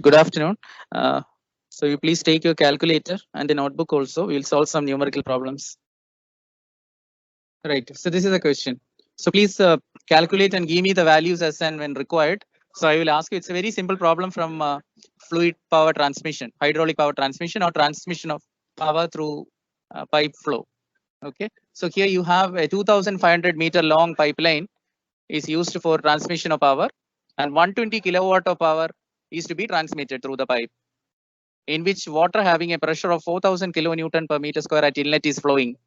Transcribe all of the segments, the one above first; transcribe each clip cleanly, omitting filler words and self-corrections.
Good afternoon. So you please take your calculator and a notebook also. We will solve some numerical problems. Right. So this is the question. So please calculate and give me the values as and when required. So I will ask you. It's a very simple problem from fluid power transmission, hydraulic power transmission, or transmission of power through pipe flow. Okay. So here you have a 2,500 meter long pipeline is used for transmission of power, and 120 kilowatt of power is to be transmitted through the pipe, in which water having a pressure of 4,000 kilonewton per meter square at inlet is flowing.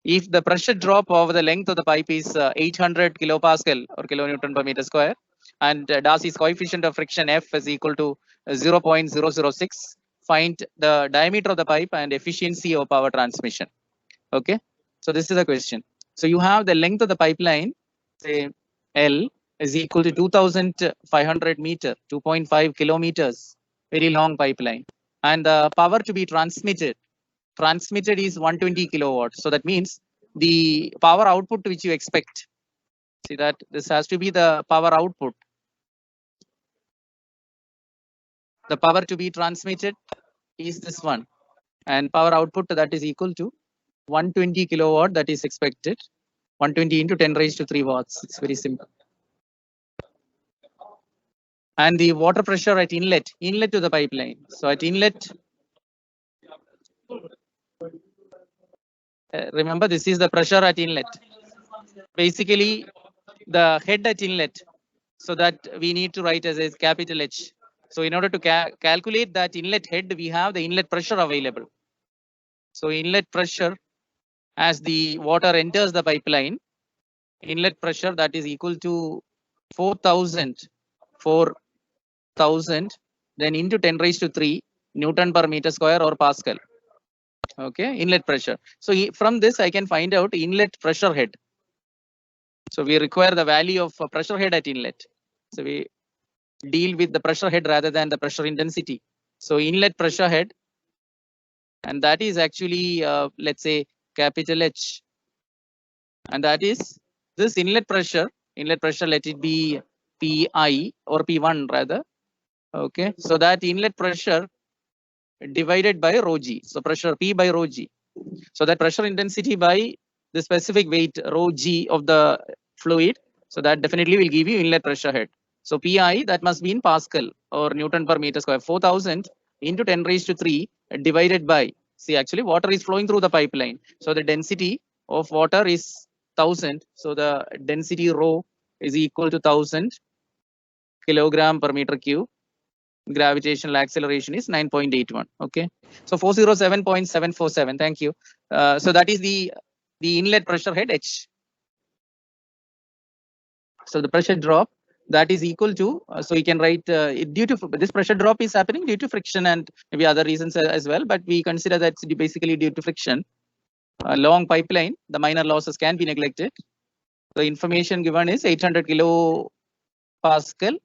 If the pressure drop over the length of the pipe is 800 kilopascal or kilonewton per meter square, and Darcy's coefficient of friction F is equal to 0.006, find the diameter of the pipe and efficiency of power transmission. Okay, so this is the question. So you have the length of the pipeline, say L is equal to 2,500 meter, 2.5 kilometers, very long pipeline, and the power to be transmitted is 120 kilowatts. So that means the power output which you expect, see that this has to be the power output. The power to be transmitted is this one, and power output that is equal to 120 kilowatt, that is expected. 120 into 10 raised to 3 watts. It's very simple. And the water pressure at inlet to the pipeline. So at inlet, remember this is the pressure at inlet. Basically the head at inlet, so that we need to write as a capital H. So in order to calculate that inlet head, we have the inlet pressure available. So inlet pressure as the water enters the pipeline, inlet pressure that is equal to 4,000 then into 10 raised to 3 Newton per meter square or Pascal. Okay, inlet pressure. So from this I can find out inlet pressure head. So we require the value of pressure head at inlet. So we deal with the pressure head rather than the pressure intensity. So inlet pressure head, and that is actually let's say capital H, and that is this inlet pressure. Let it be Pi or P1 rather. Okay, so that inlet pressure divided by rho g. So pressure P by rho g. So that pressure intensity by the specific weight rho g of the fluid. So that definitely will give you inlet pressure head. So Pi, that must be in Pascal or Newton per meter square. 4,000 into 10 raised to 3 divided by, see actually water is flowing through the pipeline. So the density of water is 1,000. So the density rho is equal to 1,000 kilogram per meter cube. Gravitational acceleration is 9.81. Okay, so 407.747. Thank you. So that is the inlet pressure head H. So the pressure drop that is equal to, so we can write due to this pressure drop is happening due to friction and maybe other reasons as well, but we consider that it's basically due to friction. Long pipeline, the minor losses can be neglected. The information given is 800 kilopascal.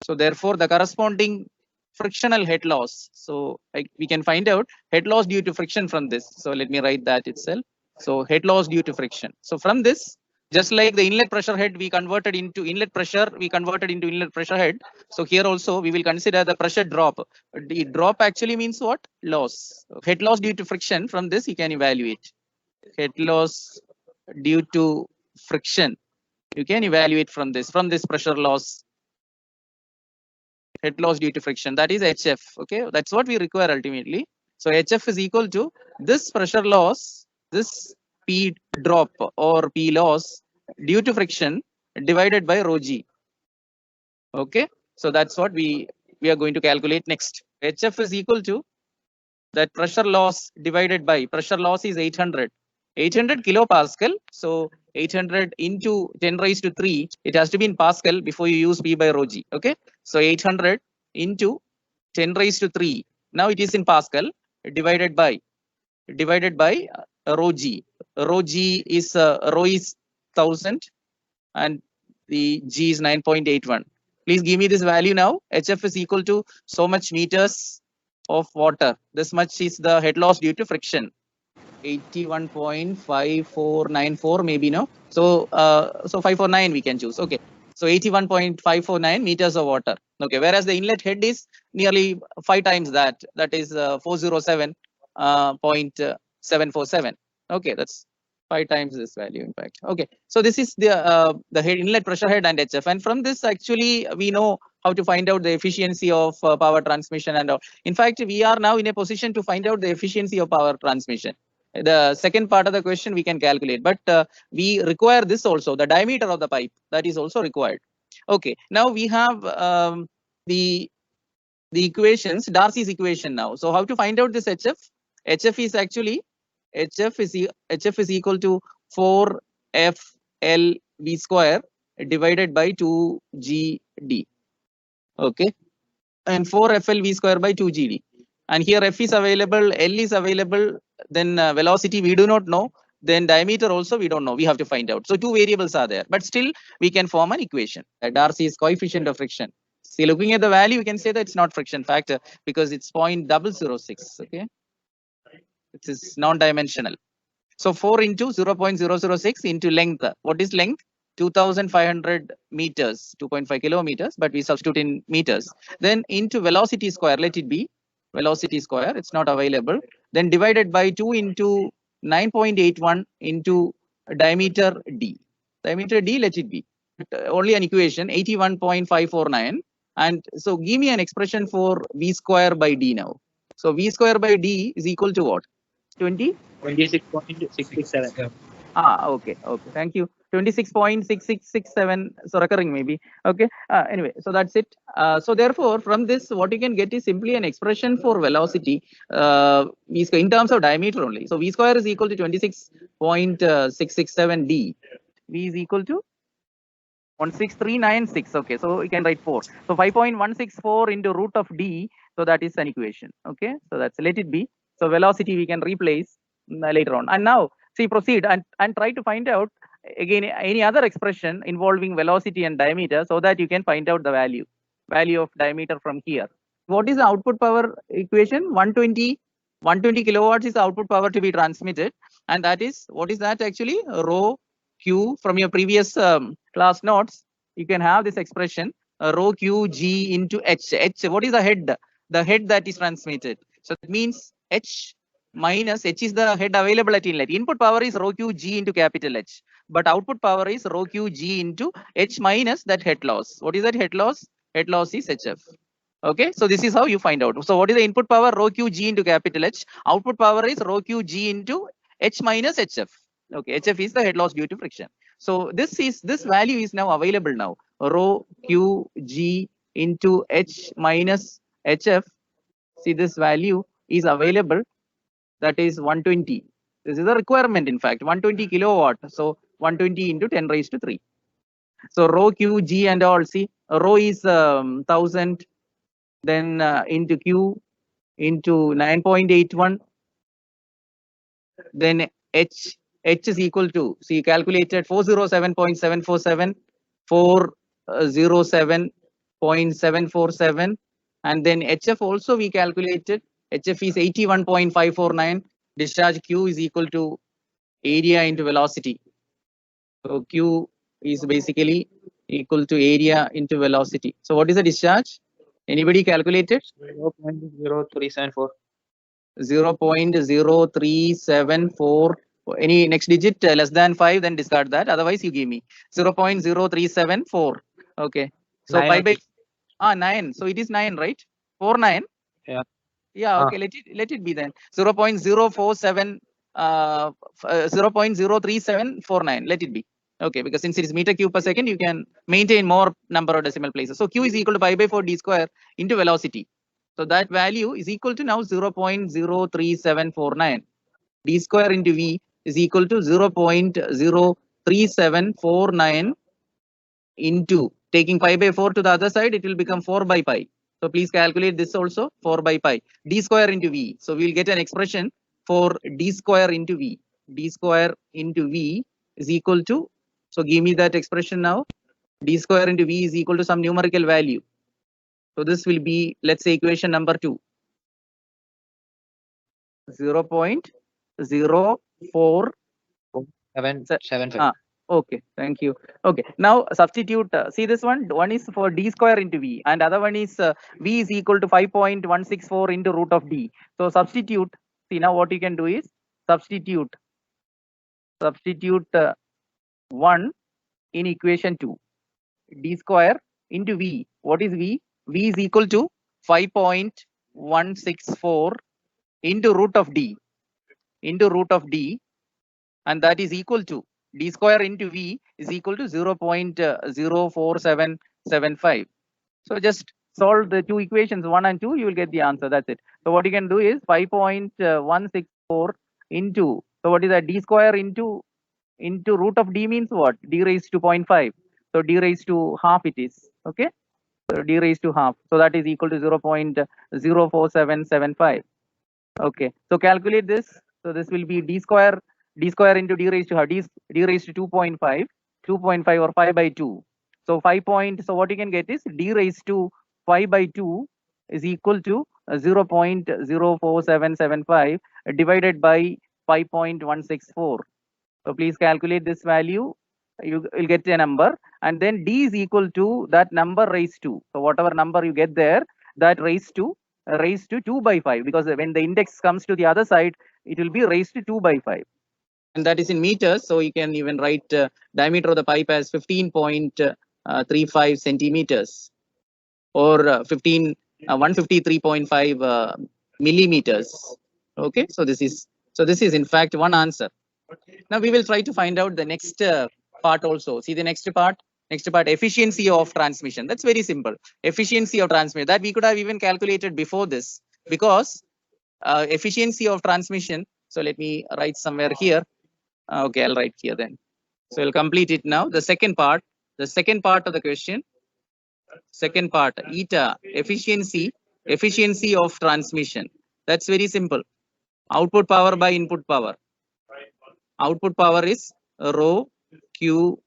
So therefore the corresponding frictional head loss. So we can find out head loss due to friction from this. So let me write that itself. So head loss due to friction. So from this, just like the inlet pressure head we converted into inlet pressure, inlet pressure head. So here also we will consider the pressure drop. The drop actually means what? Loss. Head loss due to friction. From this you can evaluate. Head loss due to friction. You can evaluate from this pressure loss. Head loss due to friction, that is HF. Okay, that's what we require ultimately. So HF is equal to this pressure loss, this P drop or P loss due to friction divided by rho g. Okay, so that's what we are going to calculate next. HF is equal to that pressure loss divided by pressure loss is 800 kilopascal. So 800 into 10 raised to 3, it has to be in Pascal before you use P by rho g. Okay, so 800 into 10 raised to 3, now it is in Pascal, divided by rho g. Rho g is rho is 1,000 and the g is 9.81. Please give me this value now. HF is equal to so much meters of water. This much is the head loss due to friction. 81.5494 maybe, no? So so 549 we can choose. Okay, So 81.549 meters of water. Okay, whereas the inlet head is nearly 5 times that. That is 407.747. Okay, that's 5 times this value in fact. Okay, so this is the head, inlet pressure head and HF, and from this actually we know how to find out the efficiency of power transmission and all. In fact, we are now in a position to find out the efficiency of power transmission. The second part of the question we can calculate, but we require this also, the diameter of the pipe, that is also required. Okay, now we have the equations, Darcy's equation now. So how to find out this HF? HF is actually HF is equal to 4FL V square divided by 2GD. Okay, and 4FL V square by 2GD. And here F is available, L is available, then velocity we do not know, then diameter also we don't know, we have to find out. So 2 variables are there, but still we can form an equation. Darcy's coefficient of friction. See, looking at the value, you can say that it's not friction factor because it's 0.006. Okay, it is non-dimensional. So 4 into 0.006 into length. What is length? 2500 meters, 2.5 kilometers, but we substitute in meters. Then into velocity square, let it be velocity square, it's not available. Then divided by 2 into 9.81 into diameter D. Diameter D, let it be. Only an equation, 81.549. And so give me an expression for V square by D now. So V square by D is equal to what? 26.6667. Okay, thank you. 26.6667, so recurring maybe. Okay, anyway, so that's it. So therefore, from this, what you can get is simply an expression for velocity V square in terms of diameter only. So V square is equal to 26.667 D. V is equal to 16396. Okay, so we can write 4. So 5.164 into root of D. So that is an equation. Okay, so that's, let it be. So velocity we can replace later on. And now see, proceed and try to find out again any other expression involving velocity and diameter so that you can find out the value of diameter from here. What is the output power equation? 120 kilowatts is the output power to be transmitted, and that is, what is that actually? Rho Q. From your previous class notes, you can have this expression rho Q G into H. H, what is the head? The head that is transmitted. So that means H minus H is the head available at inlet. Input power is rho Q G into capital H, but output power is rho Q G into H minus that head loss. What is that head loss? Head loss is HF. Okay, so this is how you find out. So what is the input power? Rho Q G into capital H. Output power is rho Q G into H minus HF. Okay, HF is the head loss due to friction. So this value is now available now. Rho Q G into H minus HF. See, this value is available. That is 120. This is a requirement, in fact, 120 kilowatt. So 120 into 10 raised to 3. So rho Q G and all. See, rho is 1000. Then into Q into 9.81. Then H is equal to, see, calculated 407.747, 407.747, and then HF also we calculated. HF is 81.549. Discharge Q is equal to area into velocity. So Q is basically equal to area into velocity. So what is the discharge? Anybody calculated? 0.0374. 0.0374. Any next digit less than 5, then discard that. Otherwise, you give me 0.0374. Okay. So 9 pi by 9. So it is 9, right? 49. Yeah. Yeah. Okay. Let it be then 0.047. 0.03749. Let it be. Okay, because since it is meter cube per second, you can maintain more number of decimal places. So Q is equal to pi by 4 d square into velocity. So that value is equal to now 0.03749. D square into V is equal to 0.03749 into, taking pi by 4 to the other side, it will become 4 by pi. So please calculate this also, 4 by pi. D square into V. So we will get an expression for D square into V. D square into V is equal to, so give me that expression now. D square into V is equal to some numerical value. So this will be, let's say, equation number 2. 0.04. 775. Okay, thank you. Okay, now substitute. See this one. One is for d square into v, and other one is v is equal to 5.164 into root of d. So substitute. See now what you can do is substitute. Substitute 1 in equation 2. D square into v. What is v? V is equal to 5.164 into root of d. Into root of d, and that is equal to d square into v is equal to 0.04775. So just solve the two equations 1 and 2, you will get the answer. That's it. So what you can do is 5.164 into, so what is that? D square into root of d means what? D raised to 0.5. So d raised to half it is. Okay. So d raised to half. So that is equal to 0.04775. Okay. So calculate this. So this will be d square into d raised to half. D raised to 2.5 or 5 by 2. So 5 point. So what you can get is d raised to 5 by 2 is equal to 0.04775 divided by 5.164. So please calculate this value. You will get a number, and then d is equal to that number raised to. So whatever number you get there, that raised to 2 by 5, because when the index comes to the other side, it will be raised to 2 by 5. And that is in meters. So you can even write diameter of the pipe as 15.35 centimeters, or 153.5 millimeters. Okay, so this is in fact one answer. Now we will try to find out the next part also. See the next part. Efficiency of transmission. That's very simple. Efficiency of transmission, that we could have even calculated before this, because efficiency of transmission. So let me write somewhere here. Okay, I'll write here then. So I'll complete it now. The second part of the question. Second part, eta, efficiency of transmission. That's very simple. Output power by input power. Output power is rho q.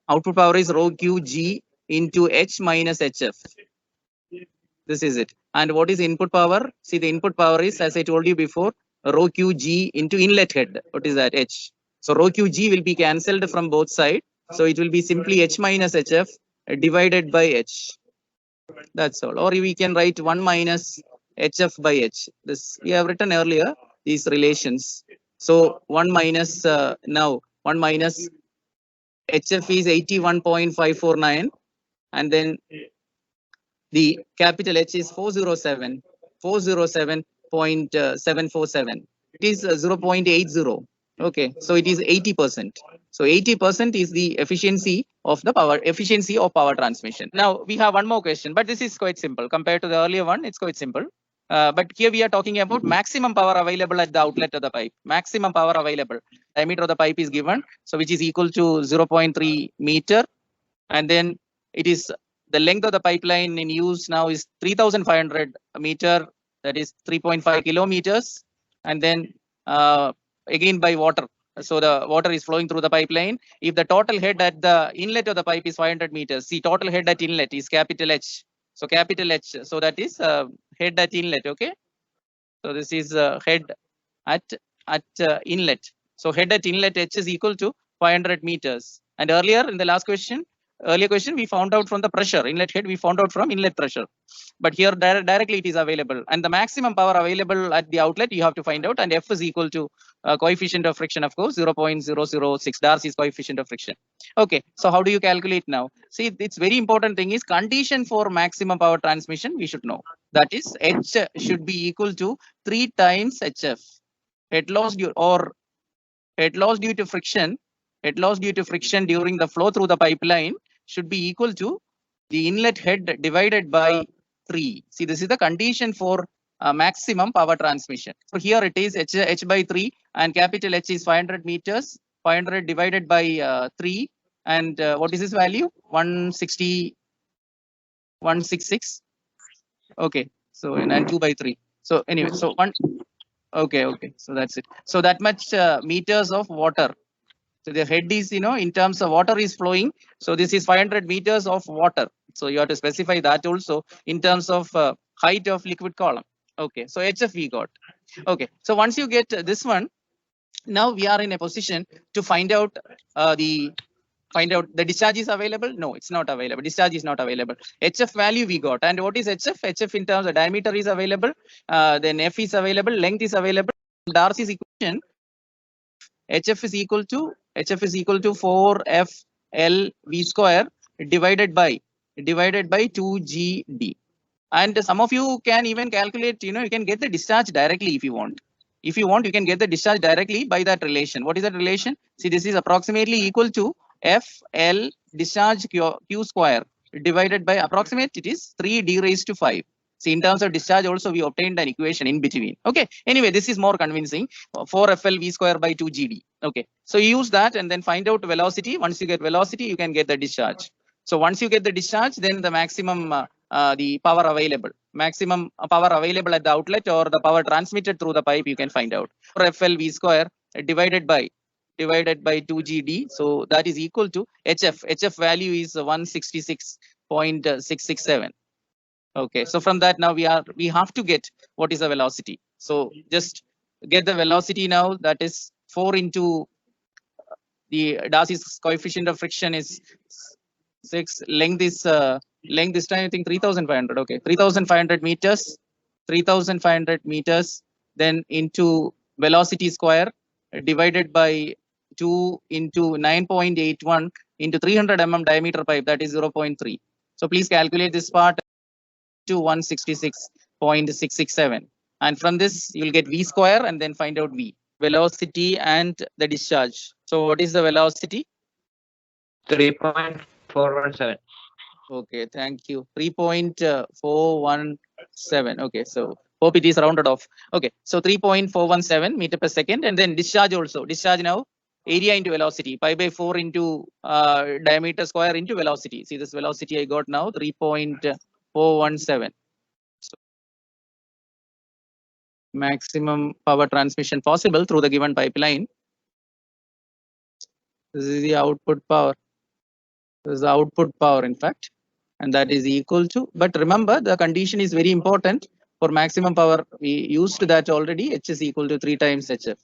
Output power is rho q g into h minus hf. This is it. And what is input power? See, the input power is, as I told you before, rho q g into inlet head. What is that? H. So rho q g will be cancelled from both sides. So it will be simply h minus hf divided by h. That's all. Or we can write 1 minus hf by h. This we have written earlier, these relations. So 1 minus now 1 minus hf is 81.549, and then the capital H is 407.747. It is 0.80. Okay, so it is 80%. So 80% is the efficiency of power transmission. Now we have one more question, but this is quite simple compared to the earlier one. It's quite simple. But here we are talking about maximum power available at the outlet of the pipe. Maximum power available. Diameter of the pipe is given, so which is equal to 0.3 meter, and then it is the length of the pipeline in use now is 3,500 meter. That is 3.5 kilometers, and then again by water. So the water is flowing through the pipeline. If the total head at the inlet of the pipe is 500 meters, see, total head at inlet is capital H. So capital H. So that is head at inlet. Okay. So this is head at inlet. So head at inlet H is equal to 500 meters. And earlier in the earlier question, we found out from the pressure. Inlet head, we found out from inlet pressure. But here directly it is available. And the maximum power available at the outlet, you have to find out. And F is equal to coefficient of friction, of course, 0.006. Darcy's coefficient of friction. Okay, so how do you calculate now? See, it's very important thing is condition for maximum power transmission, we should know. That is, H should be equal to 3 times HF. Head loss due to friction. Head loss due to friction during the flow through the pipeline should be equal to the inlet head divided by 3. See, this is the condition for maximum power transmission. So here it is H by 3, and capital H is 500 meters. 500 divided by 3, and what is this value? 166. Okay, so and 2 by 3. So anyway, so 1. Okay, so that's it. So that much meters of water. So the head is, in terms of water is flowing. So this is 500 meters of water. So you have to specify that also in terms of height of liquid column. Okay, so HF we got. Okay, so once you get this one, Now we are in a position to find out the discharge is available. No, it's not available. Discharge is not available. HF value we got. And what is HF? HF in terms of diameter is available. Then F is available. Length is available. Darcy's equation. HF is equal to 4F L V square divided by 2GD. And some of you can even calculate, you can get the discharge directly if you want. If you want, you can get the discharge directly by that relation. What is that relation? See, this is approximately equal to FL discharge Q square divided by approximate, it is 3D raised to 5. See, in terms of discharge also we obtained an equation in between. Okay, anyway, this is more convincing. 4FL V square by 2GD. Okay, so you use that and then find out velocity. Once you get velocity, you can get the discharge. So once you get the discharge, then the maximum the power available, maximum power available at the outlet or the power transmitted through the pipe, you can find out. For FL V square divided by 2GD. So that is equal to HF. HF value is 166.667. Okay, so from that now we have to get what is the velocity. So just get the velocity now, that is 4 into the Darcy's coefficient of friction is 6. Length is this time I think 3,500. Okay, 3,500 meters, 3,500 meters, then into velocity square divided by 2 into 9.81 into 300 mm diameter pipe, that is 0.3. So please calculate this part to 166.667. And from this you will get V square and then find out V. Velocity and the discharge. So what is the velocity? 3.417. Okay, thank you. 3.417. Okay, so hope it is rounded off. Okay, so 3.417 meter per second, and then discharge also. Discharge now, area into velocity, pi by 4 into diameter square into velocity. See this velocity I got now, 3.417. So maximum power transmission possible through the given pipeline. This is the output power. This is the output power, in fact. And that is equal to, but remember the condition is very important. For maximum power we used that already, H is equal to 3 times HF.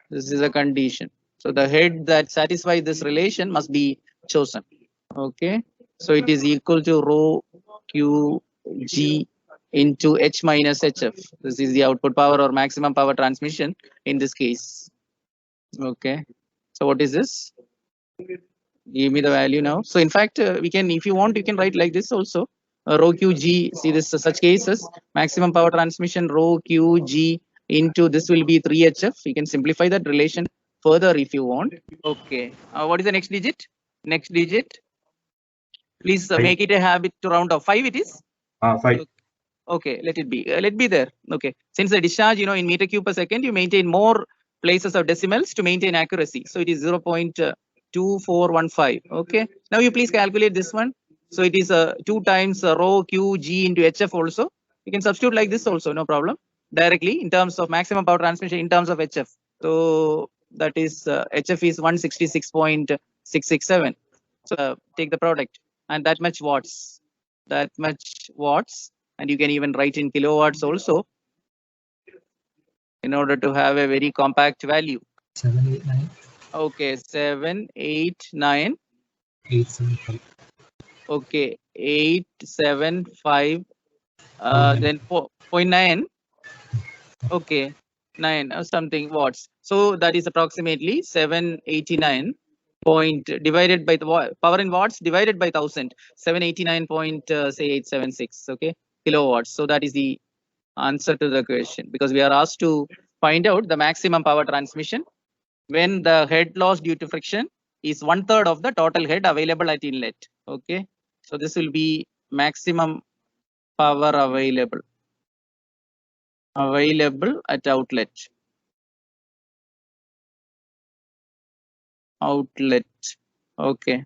This is a condition. So the head that satisfies this relation must be chosen. Okay, so it is equal to rho QG into H minus HF. This is the output power or maximum power transmission in this case. Okay, so what is this? Give me the value now. So in fact, we can, if you want, you can write like this also. Rho QG, see this, such cases, maximum power transmission rho QG into this will be 3HF. You can simplify that relation further if you want. Okay, what is the next digit? Next digit. Please make it a habit to round off. 5 it is? 5. Okay, let it be. Let be there. Okay, since the discharge, in meter cube per second, you maintain more places of decimals to maintain accuracy. So it is 0.2415. Okay, now you please calculate this one. So it is 2 times rho QG into HF also. You can substitute like this also, no problem. Directly in terms of maximum power transmission in terms of HF. So that is HF is 166.667. So take the product and that much watts. And you can even write in kilowatts also in order to have a very compact value. 789. Okay, 789. 875. Okay, 875. Then 0.9. Okay, 9 or something watts. So that is approximately 789 point divided by the power in watts divided by 1000. 789.876. Okay, kilowatts. So that is the answer to the question, because we are asked to find out the maximum power transmission when the head loss due to friction is 1/3 of the total head available at inlet. Okay, so this will be maximum power available at outlet. Okay,